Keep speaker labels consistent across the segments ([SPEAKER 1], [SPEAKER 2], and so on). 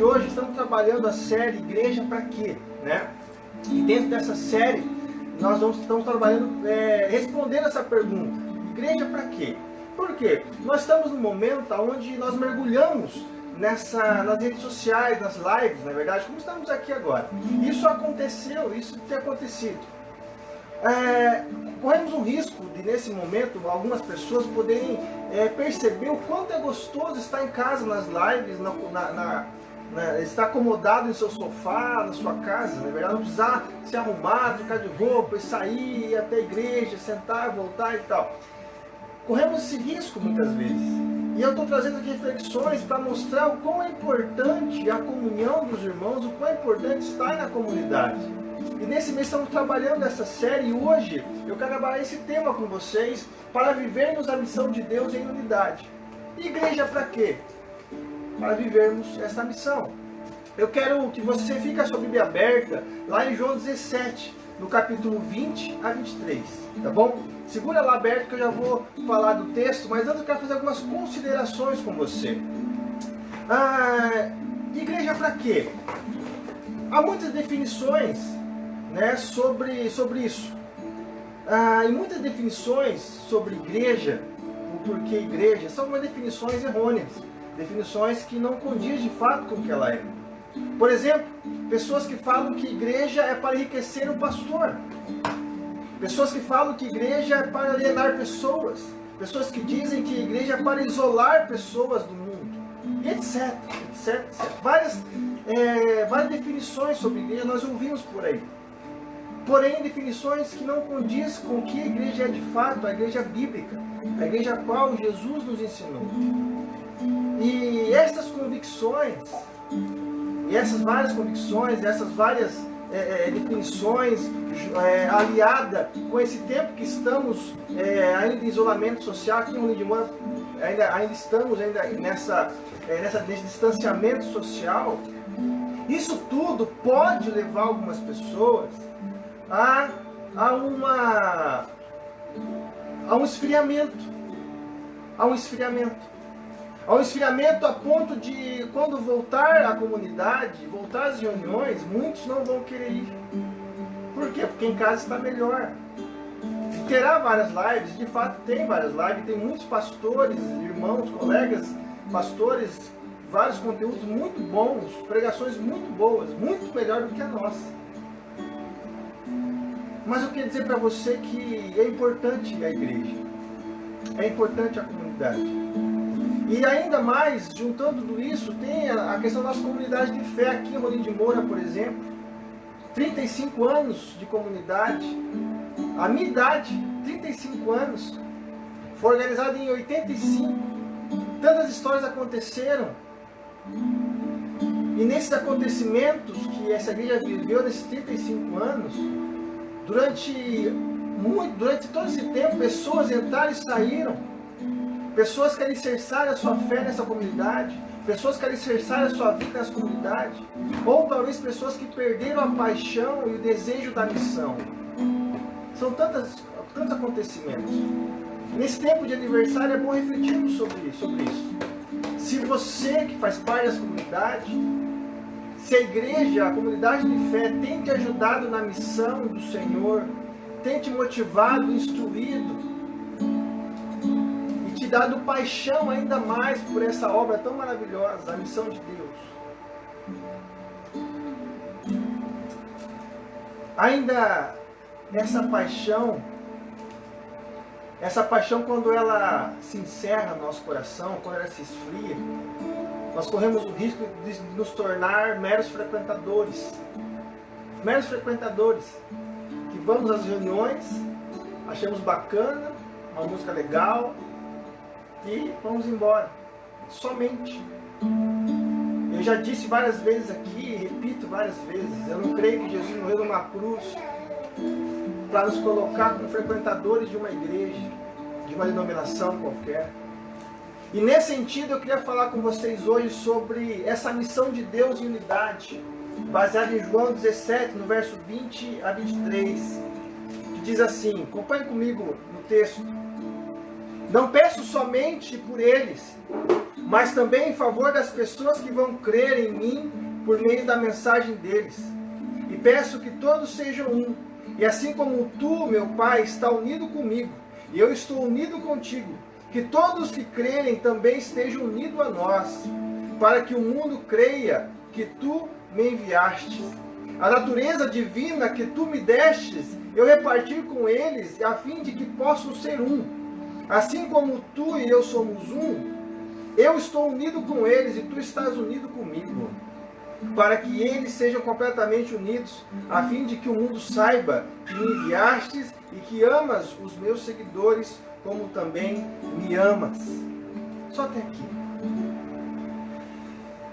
[SPEAKER 1] de hoje estamos trabalhando a série Igreja para quê? Né? E dentro dessa série nós estamos trabalhando, respondendo essa pergunta: igreja para quê? Por quê? Nós estamos num momento onde nós mergulhamos nas redes sociais, nas lives, na verdade, como estamos aqui agora. Isso aconteceu, isso tem acontecido. Corremos um risco de, nesse momento, algumas pessoas poderem perceber o quanto é gostoso estar em casa nas lives, estar acomodado em seu sofá, na sua casa, na verdade, não precisar se arrumar, trocar de roupa, sair, ir até a igreja, sentar, voltar e tal. Corremos esse risco muitas vezes. E eu estou trazendo aqui reflexões para mostrar o quão é importante a comunhão dos irmãos, o quão é importante estar na comunidade. E nesse mês estamos trabalhando essa série e hoje eu quero trabalhar esse tema com vocês para vivermos a missão de Deus em unidade. E igreja para quê? Para vivermos essa missão. Eu quero que você fique com a sua Bíblia aberta lá em João 17, no capítulo 20 a 23, tá bom? Segura lá aberto que eu já vou falar do texto, mas antes eu quero fazer algumas considerações com você. Igreja para quê? Há muitas definições, né, sobre isso. E muitas definições sobre igreja, o porquê igreja, são umas definições errôneas. Definições que não condizem de fato com o que ela é. Por exemplo, pessoas que falam que igreja é para enriquecer o pastor. Pessoas que falam que igreja é para alienar pessoas. Pessoas que dizem que igreja é para isolar pessoas do mundo. E etc. Várias definições sobre igreja nós ouvimos por aí. Porém, definições que não condizem com o que a igreja é de fato, a igreja bíblica. A igreja a qual Jesus nos ensinou. E essas convicções, e essas várias convicções, essas várias definições, aliada com esse tempo que estamos ainda em isolamento social, aqui em Rio de Janeiro, ainda estamos nesse distanciamento social, isso tudo pode levar algumas pessoas a um esfriamento. A um esfriamento a ponto de, quando voltar à comunidade, voltar às reuniões, muitos não vão querer ir. Por quê? Porque em casa está melhor. Terá várias lives, de fato tem várias lives, tem muitos pastores, irmãos, colegas, pastores, vários conteúdos muito bons, pregações muito boas, muito melhor do que a nossa. Mas eu quero dizer para você que é importante a igreja, é importante a comunidade. E ainda mais, juntando tudo isso, tem a questão da nossa comunidade de fé aqui em Rolim de Moura, por exemplo. 35 anos de comunidade. A minha idade, 35 anos. Foi organizada em 85. Tantas histórias aconteceram. E nesses acontecimentos que essa igreja viveu nesses 35 anos, durante todo esse tempo, pessoas entraram e saíram. Pessoas que alicerçaram a sua fé nessa comunidade, pessoas que alicerçaram a sua vida nessa comunidade, ou talvez pessoas que perderam a paixão e o desejo da missão. São tantos acontecimentos. Nesse tempo de aniversário é bom refletirmos sobre isso. Se você que faz parte dessa comunidade, se a igreja, a comunidade de fé tem te ajudado na missão do Senhor, tem te motivado, instruído, te dado paixão ainda mais por essa obra tão maravilhosa, a missão de Deus. Ainda essa paixão quando ela se encerra no nosso coração, quando ela se esfria, nós corremos o risco de nos tornar meros frequentadores. Meros frequentadores, que vamos às reuniões, achamos bacana, uma música legal, e vamos embora. Somente. Eu já disse várias vezes aqui, repito várias vezes, eu não creio que Jesus morreu numa cruz para nos colocar como frequentadores de uma igreja, de uma denominação qualquer. E nesse sentido eu queria falar com vocês hoje sobre essa missão de Deus em unidade, baseada em João 17, no verso 20 a 23, que diz assim, acompanhe comigo no texto: não peço somente por eles, mas também em favor das pessoas que vão crer em mim por meio da mensagem deles. E peço que todos sejam um, e assim como tu, meu Pai, está unido comigo, e eu estou unido contigo, que todos que crerem também estejam unidos a nós, para que o mundo creia que tu me enviaste. A natureza divina que tu me destes, eu reparti com eles, a fim de que possam ser um. Assim como tu e eu somos um, eu estou unido com eles e tu estás unido comigo, para que eles sejam completamente unidos, a fim de que o mundo saiba que me enviastes e que amas os meus seguidores, como também me amas. Só até aqui.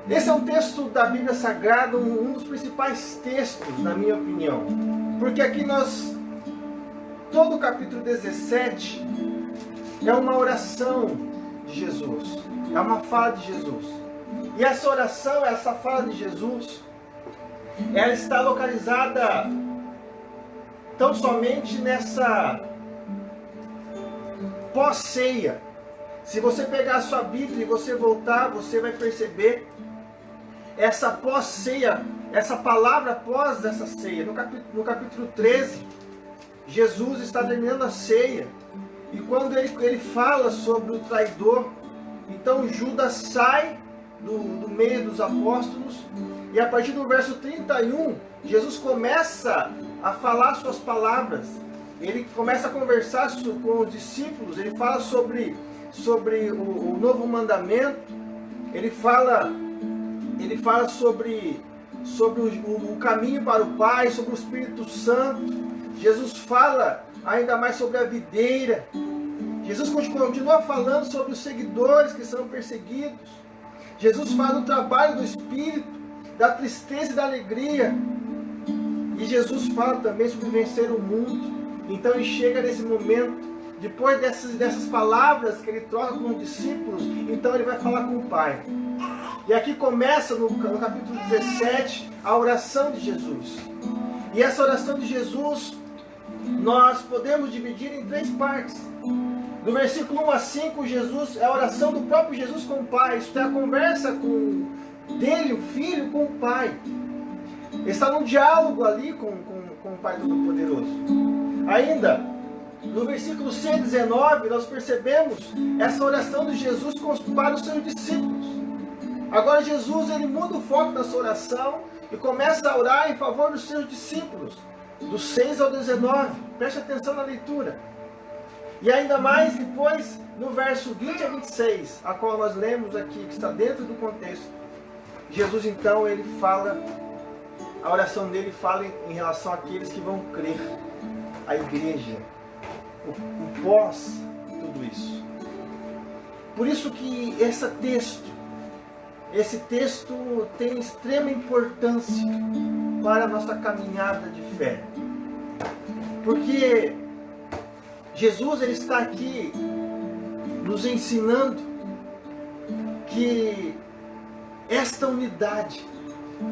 [SPEAKER 1] Esse é um texto da Bíblia Sagrada, um dos principais textos, na minha opinião. Porque aqui todo o capítulo 17 é uma oração de Jesus. É uma fala de Jesus. E essa oração, essa fala de Jesus, ela está localizada tão somente nessa pós-ceia. Se você pegar a sua Bíblia e você voltar, você vai perceber essa pós-ceia, essa palavra após essa ceia. No capítulo 13, Jesus está terminando a ceia. E quando ele fala sobre o traidor, então Judas sai do meio dos apóstolos. E a partir do verso 31, Jesus começa a falar suas palavras. Ele começa a conversar com os discípulos. Ele fala sobre o novo mandamento. Ele fala sobre o caminho para o Pai, sobre o Espírito Santo. Jesus fala ainda mais sobre a videira. Jesus continua falando sobre os seguidores que são perseguidos. Jesus fala do trabalho do Espírito, da tristeza e da alegria. E Jesus fala também sobre vencer o mundo. Então ele chega nesse momento, depois dessas palavras que ele troca com os discípulos, então ele vai falar com o Pai. E aqui começa no capítulo 17 a oração de Jesus. E essa oração de Jesus nós podemos dividir em 3 partes. No versículo 1 a 5, Jesus, é a oração do próprio Jesus com o Pai. Isso é a conversa dele, o Filho, com o Pai. Ele está num diálogo ali com o Pai Todo-Poderoso. Ainda, no versículo 119, nós percebemos essa oração de Jesus para os seus discípulos. Agora Jesus, ele muda o foco da sua oração e começa a orar em favor dos seus discípulos. Do 6 ao 19, preste atenção na leitura. E ainda mais depois, no verso 20 a 26, a qual nós lemos aqui, que está dentro do contexto, Jesus então, ele fala, a oração dele fala em relação àqueles que vão crer, a igreja, o pós tudo isso. Por isso que esse texto tem extrema importância para a nossa caminhada de fé. Porque Jesus, ele está aqui nos ensinando que esta unidade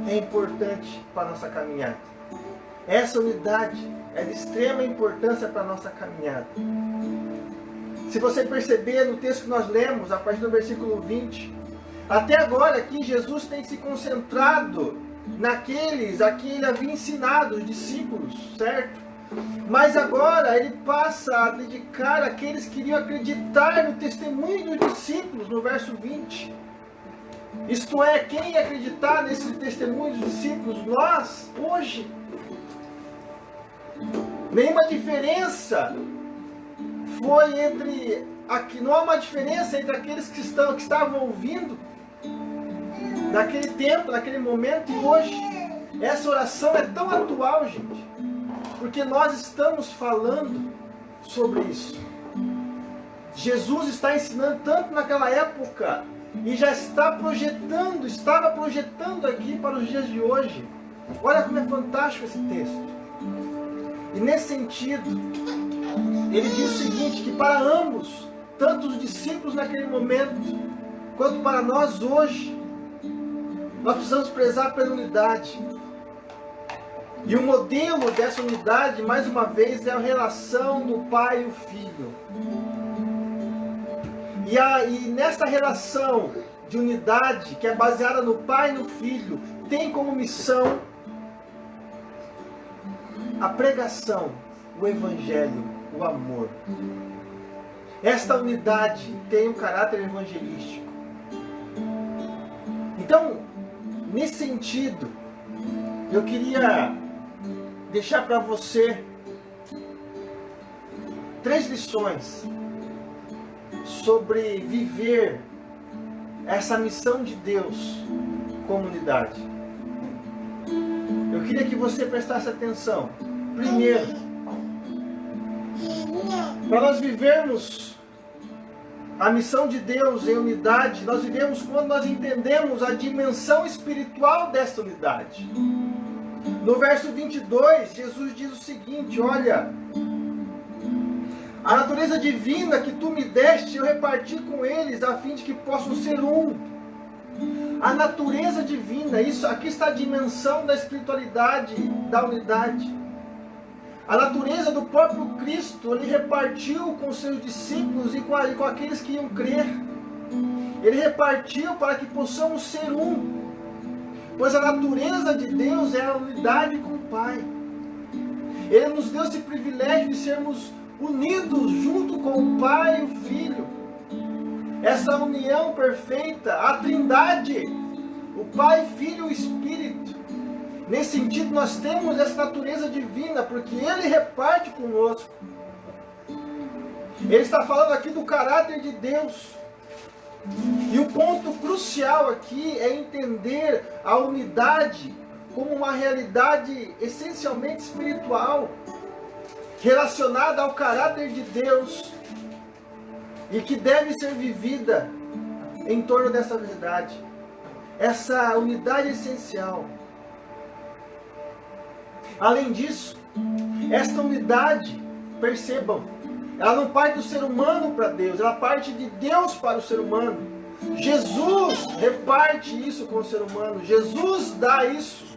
[SPEAKER 1] é importante para a nossa caminhada. Essa unidade é de extrema importância para a nossa caminhada. Se você perceber no texto que nós lemos, a partir do versículo 20, até agora aqui Jesus tem se concentrado naqueles a que ele havia ensinado, os discípulos, certo? Mas agora ele passa a dedicar àqueles que iriam acreditar no testemunho dos discípulos, no verso 20. Isto é, quem ia acreditar nesse testemunho dos discípulos? Nós, hoje. Nenhuma diferença foi entre... não há uma diferença entre aqueles que estavam ouvindo naquele tempo, naquele momento e hoje. Essa oração é tão atual, gente, porque nós estamos falando sobre isso. Jesus está ensinando tanto naquela época e já estava projetando aqui para os dias de hoje. Olha como é fantástico esse texto. E nesse sentido, ele diz o seguinte, que para ambos, tanto os discípulos naquele momento, quanto para nós hoje, nós precisamos prezar pela unidade. E o modelo dessa unidade, mais uma vez, é a relação do Pai e o Filho. E nessa relação de unidade, que é baseada no Pai e no Filho, tem como missão a pregação, o Evangelho, o amor. Esta unidade tem um caráter evangelístico. Então, nesse sentido, eu queria deixar para você 3 lições sobre viver essa missão de Deus como unidade. Eu queria que você prestasse atenção. Primeiro, para nós vivermos a missão de Deus em unidade, nós vivemos quando nós entendemos a dimensão espiritual dessa unidade. No verso 22, Jesus diz o seguinte, olha: a natureza divina que tu me deste, eu reparti com eles, a fim de que possam ser um. A natureza divina, isso aqui está a dimensão da espiritualidade, da unidade. A natureza do próprio Cristo, ele repartiu com os seus discípulos e com aqueles que iam crer. Ele repartiu para que possamos ser um. Pois a natureza de Deus é a unidade com o Pai. Ele nos deu esse privilégio de sermos unidos junto com o Pai e o Filho. Essa união perfeita, a Trindade, o Pai, Filho e o Espírito. Nesse sentido, nós temos essa natureza divina, porque Ele reparte conosco. Ele está falando aqui do caráter de Deus. E o ponto crucial aqui é entender a unidade como uma realidade essencialmente espiritual, relacionada ao caráter de Deus, e que deve ser vivida em torno dessa verdade. Essa unidade essencial. Além disso, esta unidade, percebam, ela não parte do ser humano para Deus, ela parte de Deus para o ser humano. Jesus reparte isso com o ser humano, Jesus dá isso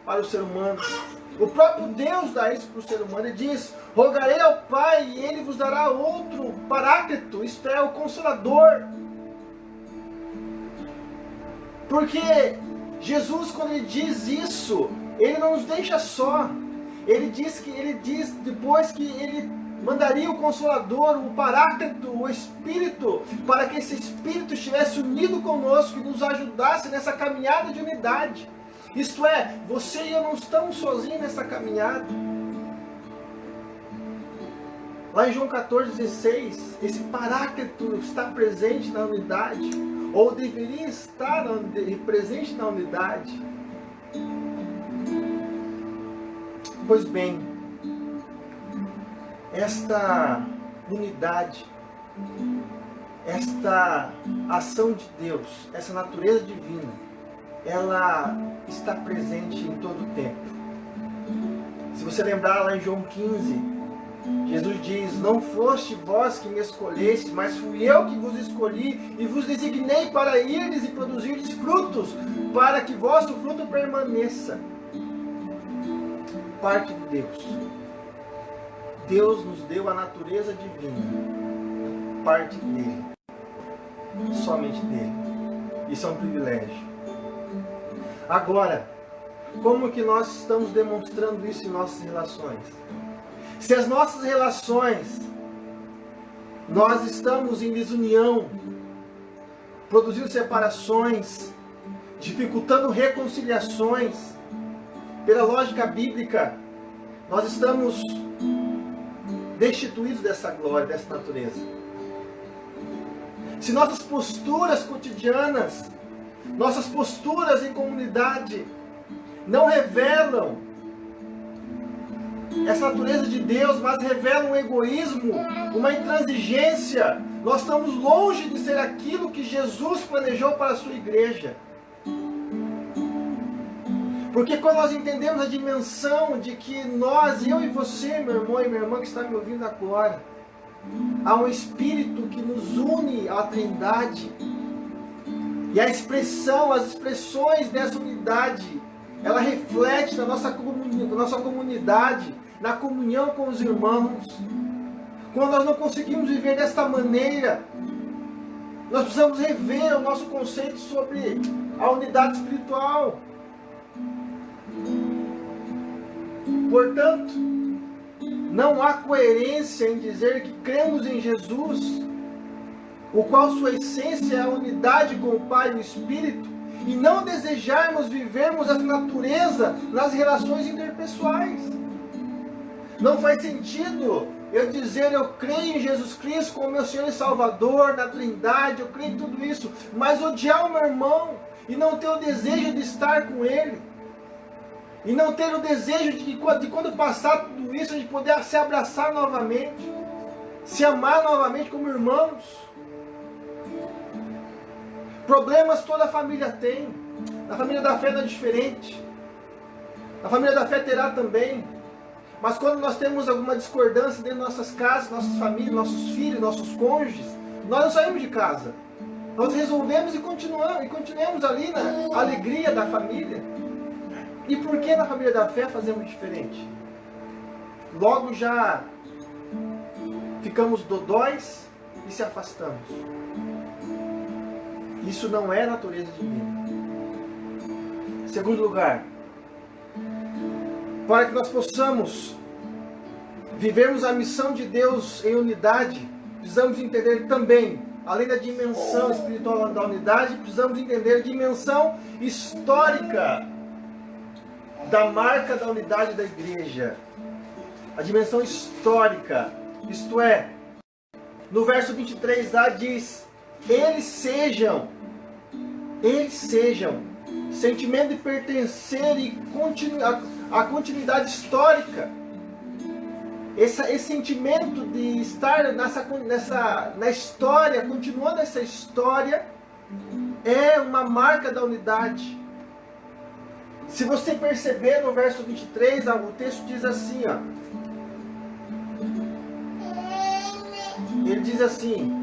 [SPEAKER 1] para o ser humano. O próprio Deus dá isso para o ser humano e diz: rogarei ao Pai e Ele vos dará outro Paráclito, isto é, o Consolador. Porque Jesus, quando Ele diz isso, Ele não nos deixa só. Ele diz depois que Ele mandaria o Consolador, o Paráclito, o Espírito, para que esse Espírito estivesse unido conosco e nos ajudasse nessa caminhada de unidade. Isto é, você e eu não estamos sozinhos nessa caminhada. Lá em João 14,16, esse Paráclito está presente na unidade, ou deveria estar presente na unidade. Pois bem, esta unidade, esta ação de Deus, essa natureza divina, ela está presente em todo o tempo. Se você lembrar lá em João 15, Jesus diz: não foste vós que me escolheste, mas fui eu que vos escolhi e vos designei para irdes e produzirdes frutos, para que vosso fruto permaneça. Parte de Deus. Deus nos deu a natureza divina, parte dele, somente dele. Isso é um privilégio. Agora, como que nós estamos demonstrando isso em nossas relações? Se as nossas relações, nós estamos em desunião, produzindo separações, dificultando reconciliações, pela lógica bíblica, nós estamos destituídos dessa glória, dessa natureza. Se nossas posturas cotidianas, nossas posturas em comunidade não revelam essa natureza de Deus, mas revelam um egoísmo, uma intransigência, nós estamos longe de ser aquilo que Jesus planejou para a sua igreja. Porque quando nós entendemos a dimensão de que nós, eu e você, meu irmão e minha irmã que está me ouvindo agora, há um Espírito que nos une à Trindade, e a expressão, as expressões dessa unidade, ela reflete na nossa comunidade, na comunhão com os irmãos. Quando nós não conseguimos viver desta maneira, Nós precisamos rever o nosso conceito sobre a unidade espiritual. Portanto, não há coerência em dizer que cremos em Jesus, o qual sua essência é a unidade com o Pai e o Espírito, e não desejarmos vivermos essa natureza nas relações interpessoais. Não faz sentido eu dizer eu creio em Jesus Cristo como meu Senhor e Salvador, na Trindade, eu creio em tudo isso, mas odiar o meu irmão e não ter o desejo de estar com ele, e não ter o desejo de quando passar tudo isso, a gente poder se abraçar novamente, se amar novamente como irmãos. Problemas toda a família tem. Na família da fé não é diferente. Na família da fé terá também. Mas quando nós temos alguma discordância dentro de nossas casas, nossas famílias, nossos filhos, nossos cônjuges, nós não saímos de casa. Nós resolvemos e continuamos ali na alegria da família. E por que na família da fé fazemos diferente? Logo já ficamos dodóis e se afastamos. Isso não é natureza divina. Segundo lugar, para que nós possamos vivermos a missão de Deus em unidade, precisamos entender também, além da dimensão espiritual da unidade, precisamos entender a dimensão histórica da marca da unidade da igreja. A dimensão histórica, isto é, no verso 23 lá diz: eles sejam, sentimento de pertencer e a continuidade histórica. Esse sentimento de estar na história, continuando essa história, é uma marca da unidade. Se você perceber no verso 23, o texto diz assim, ó. Ele diz assim,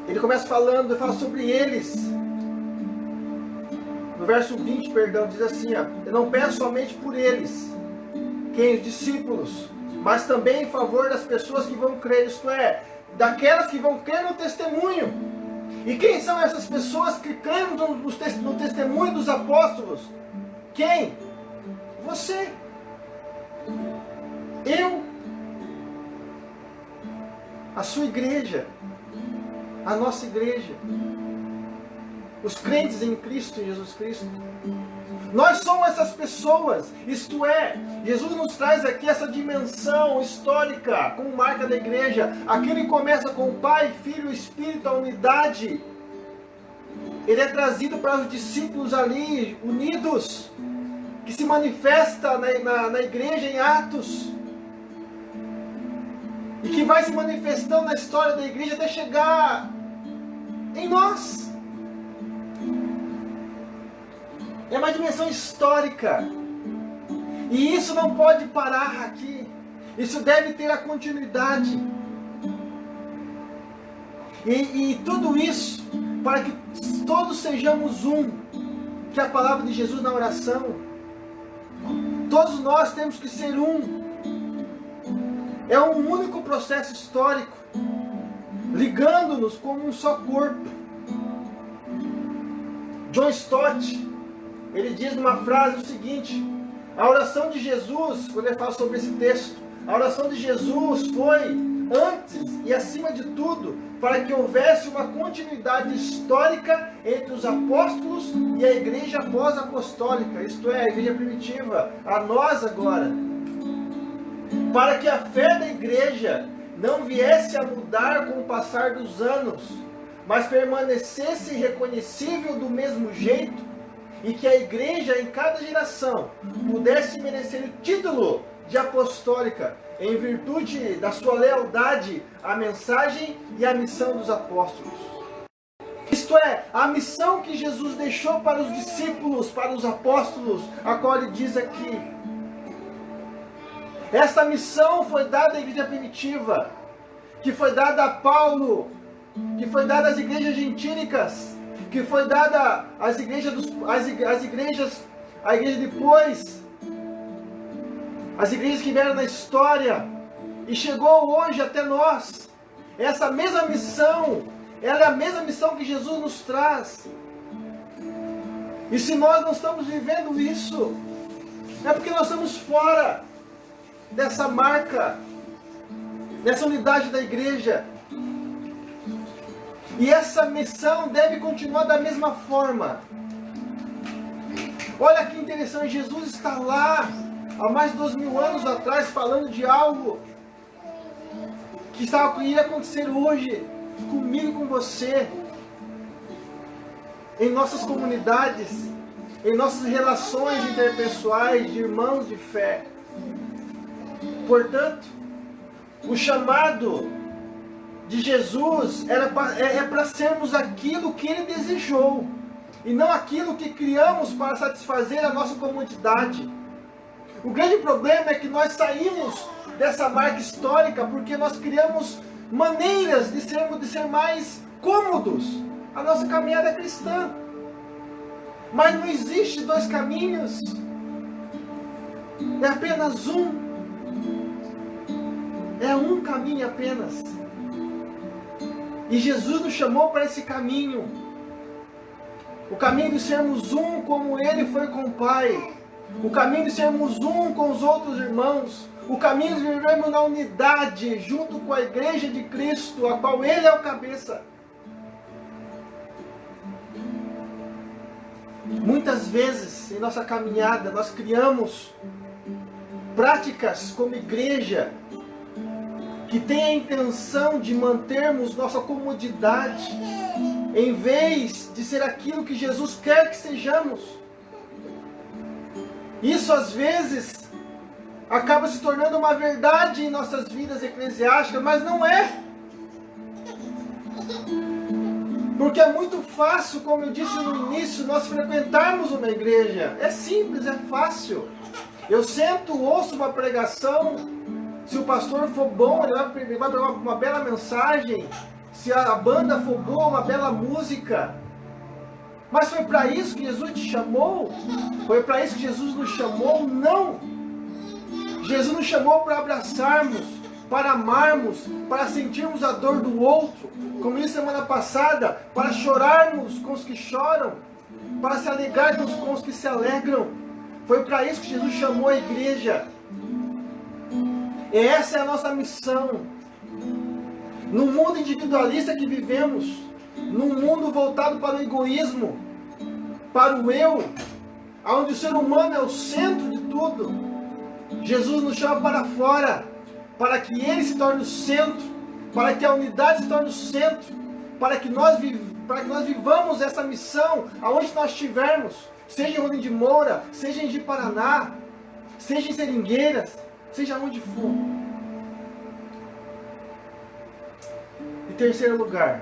[SPEAKER 1] ele começa falando, fala sobre eles. No verso 20, perdão, diz assim, ó, eu não peço somente por eles, quem? Os discípulos, mas também em favor das pessoas que vão crer, isto é, daquelas que vão crer no testemunho. E quem são essas pessoas que creem no testemunho dos apóstolos? Quem? Você. Eu. A sua igreja. A nossa igreja. Os crentes em Cristo, em Jesus Cristo. Nós somos essas pessoas. Isto é, Jesus nos traz aqui essa dimensão histórica como marca da igreja. Aquele que começa com o Pai, Filho e Espírito, a unidade. Ele é trazido para os discípulos ali, unidos, que se manifesta na igreja em Atos. E que vai se manifestando na história da igreja até chegar em nós. É uma dimensão histórica. E isso não pode parar aqui. Isso deve ter a continuidade. E tudo isso para que todos sejamos um. Que é a palavra de Jesus na oração. Todos nós temos que ser um. É um único processo histórico, ligando-nos como um só corpo. John Stott, ele diz numa frase o seguinte: a oração de Jesus, quando ele fala sobre esse texto, a oração de Jesus foi, antes e acima de tudo, para que houvesse uma continuidade histórica entre os apóstolos e a igreja pós-apostólica, isto é, a igreja primitiva, a nós agora. Para que a fé da igreja não viesse a mudar com o passar dos anos, mas permanecesse reconhecível do mesmo jeito, e que a igreja em cada geração pudesse merecer o título de apostólica, em virtude da sua lealdade à mensagem e à missão dos apóstolos. Isto é, a missão que Jesus deixou para os discípulos, para os apóstolos, a qual ele diz aqui. Esta missão foi dada à igreja primitiva, que foi dada a Paulo, que foi dada às igrejas gentílicas, que foi dada às igrejas, a igreja depois, as igrejas que vieram na história, e chegou hoje até nós. Essa mesma missão, ela é a mesma missão que Jesus nos traz. E se nós não estamos vivendo isso, é porque nós estamos fora dessa marca, dessa unidade da igreja. E essa missão deve continuar da mesma forma. Olha que interessante, Jesus está lá, há mais de 2000 anos atrás, falando de algo que iria acontecer hoje, comigo e com você, em nossas comunidades, em nossas relações interpessoais de irmãos de fé. Portanto, o chamado de Jesus é para sermos aquilo que Ele desejou, e não aquilo que criamos para satisfazer a nossa comodidade. O grande problema é que nós saímos dessa marca histórica porque nós criamos maneiras de ser mais cômodos a nossa caminhada cristã. Mas não existe dois caminhos, é apenas um. É um caminho apenas. E Jesus nos chamou para esse caminho. O caminho de sermos um como Ele foi com o Pai. O caminho de sermos um com os outros irmãos. O caminho de vivermos na unidade junto com a igreja de Cristo, a qual Ele é o cabeça. Muitas vezes em nossa caminhada nós criamos práticas como igreja que tem a intenção de mantermos nossa comodidade, em vez de ser aquilo que Jesus quer que sejamos. Isso às vezes acaba se tornando uma verdade em nossas vidas eclesiásticas, mas não é. Porque é muito fácil, como eu disse no início, nós frequentarmos uma igreja. É simples, é fácil. Eu sento, ouço uma pregação. Se o pastor for bom, ele vai pregar uma bela mensagem. Se a banda for boa, uma bela música. Mas foi para isso que Jesus te chamou? Foi para isso que Jesus nos chamou? Não! Jesus nos chamou para abraçarmos, para amarmos, para sentirmos a dor do outro. Como disse semana passada, para chorarmos com os que choram, para se alegrar com os que se alegram. Foi para isso que Jesus chamou a igreja. E essa é a nossa missão. No mundo individualista que vivemos, num mundo voltado para o egoísmo, para o eu, onde o ser humano é o centro de tudo, Jesus nos chama para fora, para que Ele se torne o centro, para que a unidade se torne o centro, para que nós vivamos essa missão aonde nós estivermos, seja em Rolim de Moura, seja em Ji-Paraná, seja em Seringueiras, seja onde for. Em terceiro lugar,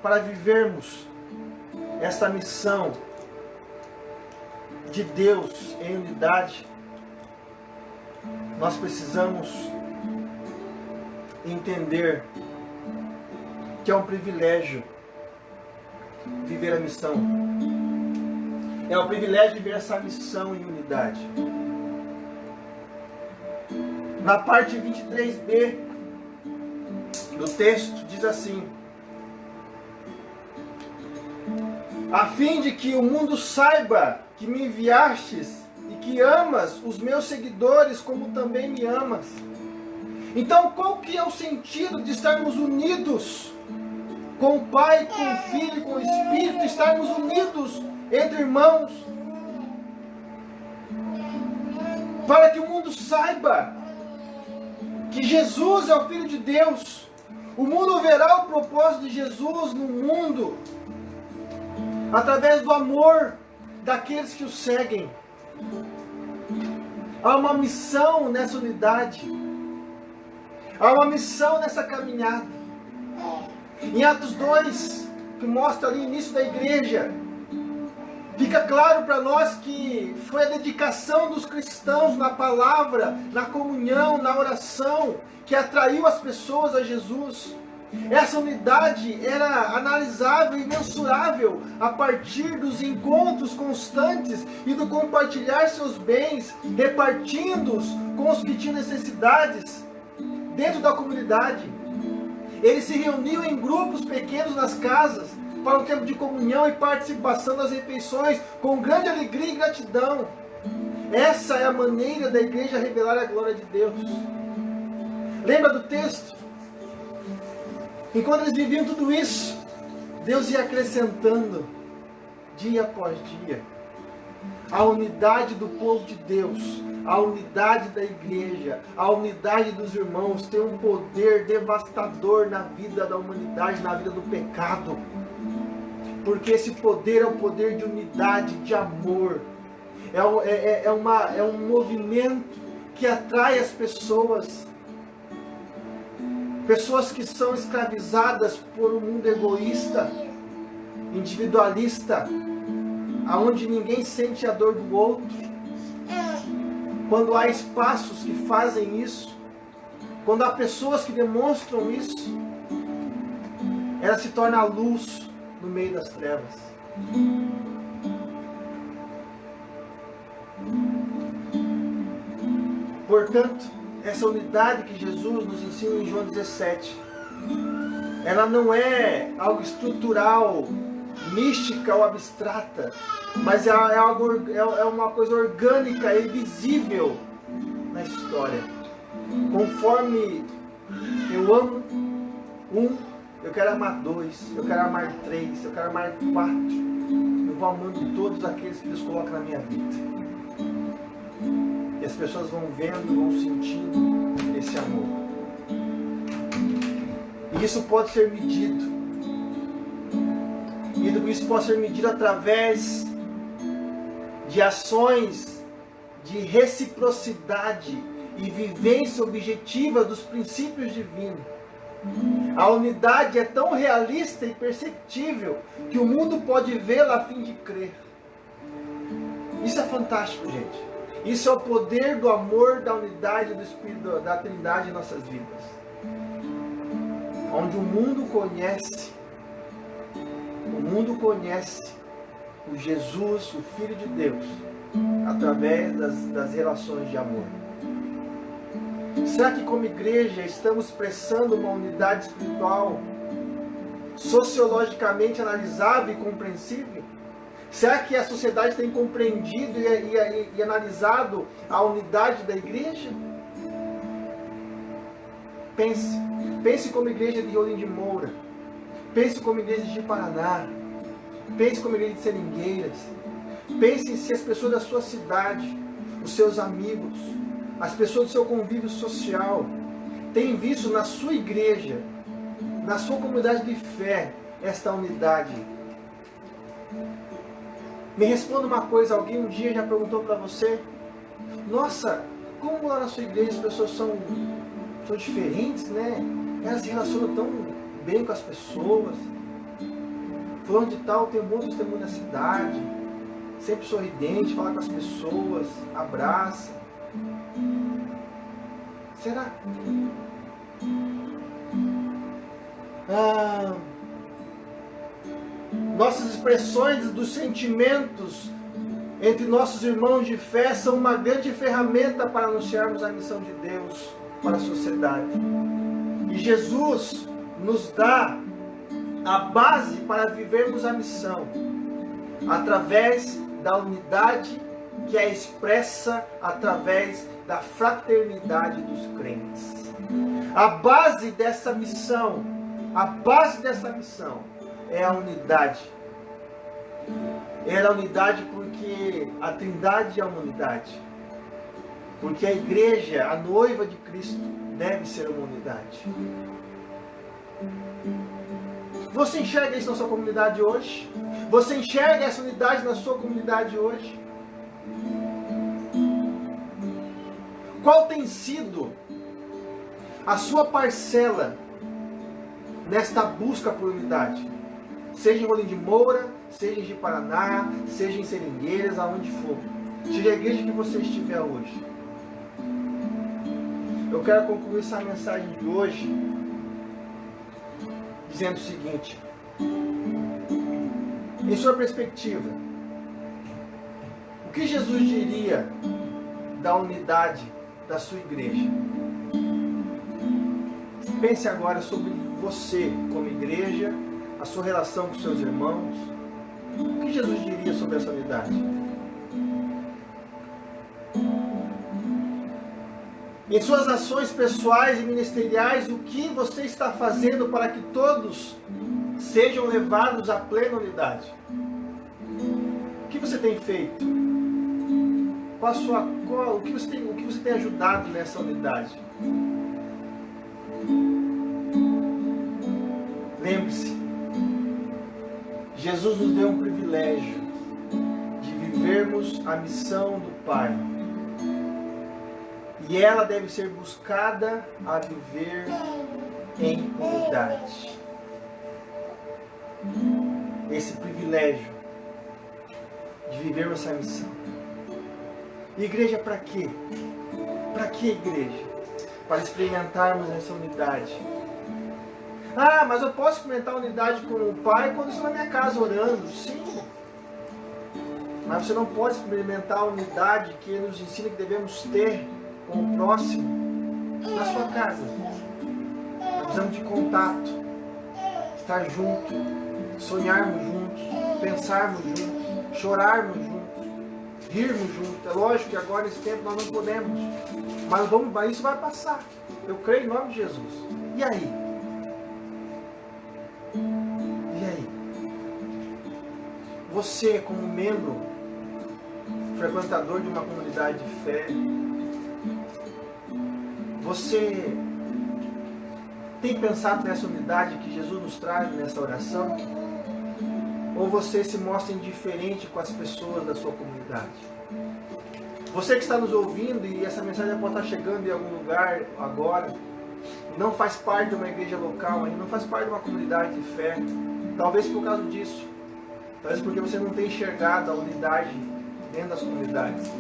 [SPEAKER 1] para vivermos essa missão de Deus em unidade, nós precisamos entender que é um privilégio viver a missão. É um privilégio viver essa missão em unidade. Na parte 23b do texto diz assim: a fim de que o mundo saiba que me enviastes e que amas os meus seguidores como também me amas. Então, qual que é o sentido de estarmos unidos com o Pai, com o Filho e com o Espírito, estarmos unidos entre irmãos? Para que o mundo saiba que Jesus é o Filho de Deus. O mundo verá o propósito de Jesus no mundo através do amor daqueles que o seguem. Há uma missão nessa unidade. Há uma missão nessa caminhada. Em Atos 2, que mostra ali o início da igreja, fica claro para nós que foi a dedicação dos cristãos na palavra, na comunhão, na oração, que atraiu as pessoas a Jesus. Essa unidade era analisável e mensurável a partir dos encontros constantes e do compartilhar seus bens, repartindo-os com os que tinham necessidades dentro da comunidade. Eles se reuniam em grupos pequenos nas casas para um tempo de comunhão e participação das refeições com grande alegria e gratidão. Essa é a maneira da igreja revelar a glória de Deus. Lembra do texto? Enquanto eles viviam tudo isso, Deus ia acrescentando dia após dia a unidade do povo de Deus, a unidade da igreja, a unidade dos irmãos tem um poder devastador na vida da humanidade, na vida do pecado. Porque esse poder é o poder de unidade, de amor. É um movimento que atrai as pessoas. Pessoas que são escravizadas por um mundo egoísta, individualista, aonde ninguém sente a dor do outro. Quando há espaços que fazem isso, quando há pessoas que demonstram isso, ela se torna a luz no meio das trevas. Portanto, essa unidade que Jesus nos ensina em João 17, ela não é algo estrutural, mística ou abstrata, mas é uma coisa orgânica e visível na história. Conforme eu amo um, eu quero amar dois, eu quero amar três, eu quero amar quatro. Eu vou amando todos aqueles que Deus coloca na minha vida. E as pessoas vão vendo, vão sentindo esse amor. E isso pode ser medido. E isso pode ser medido através de ações de reciprocidade e vivência objetiva dos princípios divinos. A unidade é tão realista e perceptível que o mundo pode vê-la a fim de crer. Isso é fantástico, gente. Isso é o poder do amor, da unidade do Espírito, da Trindade em nossas vidas. Onde o mundo conhece o Jesus, o Filho de Deus, através das relações de amor. Será que como igreja estamos expressando uma unidade espiritual sociologicamente analisável e compreensível? Será que a sociedade tem compreendido e analisado a unidade da igreja? Pense como igreja de Rolim de Moura. Pense como igreja de Paraná. Pense como igreja de Seringueiras. Pense se as pessoas da sua cidade, os seus amigos, as pessoas do seu convívio social têm visto na sua igreja, na sua comunidade de fé, esta unidade. Me responda uma coisa, alguém um dia já perguntou para você: nossa, como lá na sua igreja as pessoas são diferentes, né? Elas se relacionam tão bem com as pessoas. Fulano de tal tem um bom testemunho na cidade, sempre sorridente, fala com as pessoas, abraça. Será? Nossas expressões dos sentimentos entre nossos irmãos de fé são uma grande ferramenta para anunciarmos a missão de Deus para a sociedade. E Jesus nos dá a base para vivermos a missão através da unidade que é expressa através da fraternidade dos crentes. A base dessa missão é a unidade. É a unidade porque a Trindade é uma unidade. Porque a igreja, a noiva de Cristo, deve ser uma unidade. Você enxerga isso na sua comunidade hoje? Você enxerga essa unidade na sua comunidade hoje? Qual tem sido a sua parcela nesta busca por unidade? Seja em Rolim de Moura, seja em Paraná, seja em Seringueiras, aonde for. Seja a igreja que você estiver hoje. Eu quero concluir essa mensagem de hoje dizendo o seguinte: em sua perspectiva, o que Jesus diria da unidade da sua igreja? Pense agora sobre você, como igreja, a sua relação com seus irmãos, o que Jesus diria sobre essa unidade? Em suas ações pessoais e ministeriais, o que você está fazendo para que todos sejam levados à plena unidade? O que você tem feito? O que você tem ajudado nessa unidade? Lembre-se, Jesus nos deu um privilégio de vivermos a missão do Pai. E ela deve ser buscada a viver em unidade. Esse privilégio de vivermos essa missão. E igreja para quê? Para que igreja? Para experimentarmos essa unidade. Ah, mas eu posso experimentar a unidade com o Pai quando estou na minha casa orando. Sim. Mas você não pode experimentar a unidade que Ele nos ensina que devemos ter com o próximo na sua casa. Nós precisamos de contato, estar junto, sonharmos juntos, pensarmos juntos, chorarmos juntos, rirmos juntos. É lógico que agora nesse tempo nós não podemos, mas isso vai passar. Eu creio em nome de Jesus. E aí? E aí? Você, como membro, frequentador de uma comunidade de fé, você tem pensado nessa unidade que Jesus nos traz nessa oração? Ou você se mostra indiferente com as pessoas da sua comunidade? Você que está nos ouvindo e essa mensagem pode estar chegando em algum lugar agora, não faz parte de uma igreja local, não faz parte de uma comunidade de fé, talvez por causa disso, talvez porque você não tem enxergado a unidade dentro das comunidades.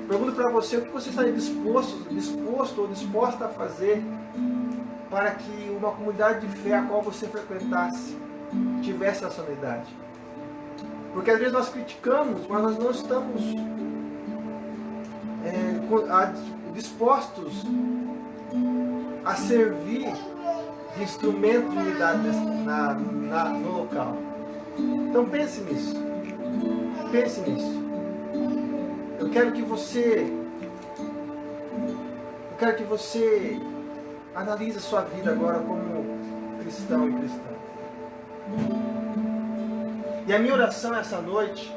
[SPEAKER 1] Pergunto para você o que você estaria disposto ou disposta a fazer para que uma comunidade de fé a qual você frequentasse tivesse essa unidade. Porque às vezes nós criticamos, mas nós não estamos dispostos a servir de instrumento de unidade no local. Então pense nisso. Pense nisso. Eu quero que você analise a sua vida agora como cristão e cristã. E a minha oração essa noite,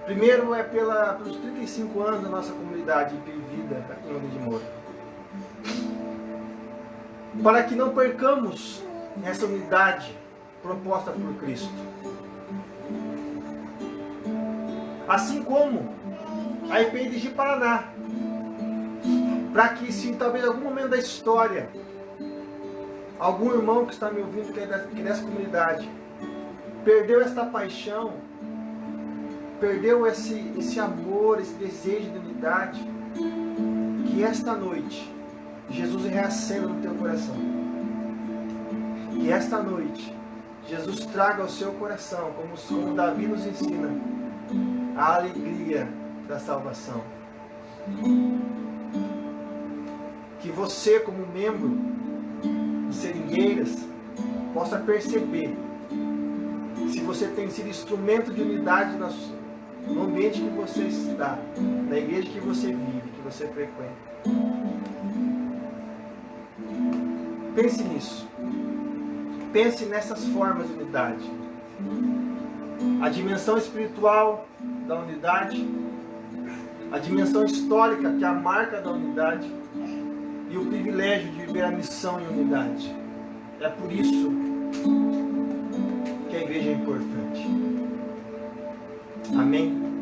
[SPEAKER 1] primeiro é pelos 35 anos da nossa comunidade de vida aqui em União de Moura. Para que não percamos essa unidade proposta por Cristo. Assim como a IPI de Paraná, para que se talvez em algum momento da história, algum irmão que está me ouvindo que é dessa comunidade, perdeu esta paixão, perdeu esse amor, esse desejo de unidade, que esta noite Jesus reacenda no teu coração. Que esta noite Jesus traga ao seu coração, como Davi nos ensina, a alegria da salvação. Que você, como membro de Seringueiras, possa perceber se você tem sido instrumento de unidade no ambiente que você está, na igreja que você vive, que você frequenta. Pense nisso. Pense nessas formas de unidade. A dimensão espiritual da unidade, a dimensão histórica, que é a marca da unidade, e o privilégio de viver a missão em unidade. É por isso que a igreja é importante. Amém?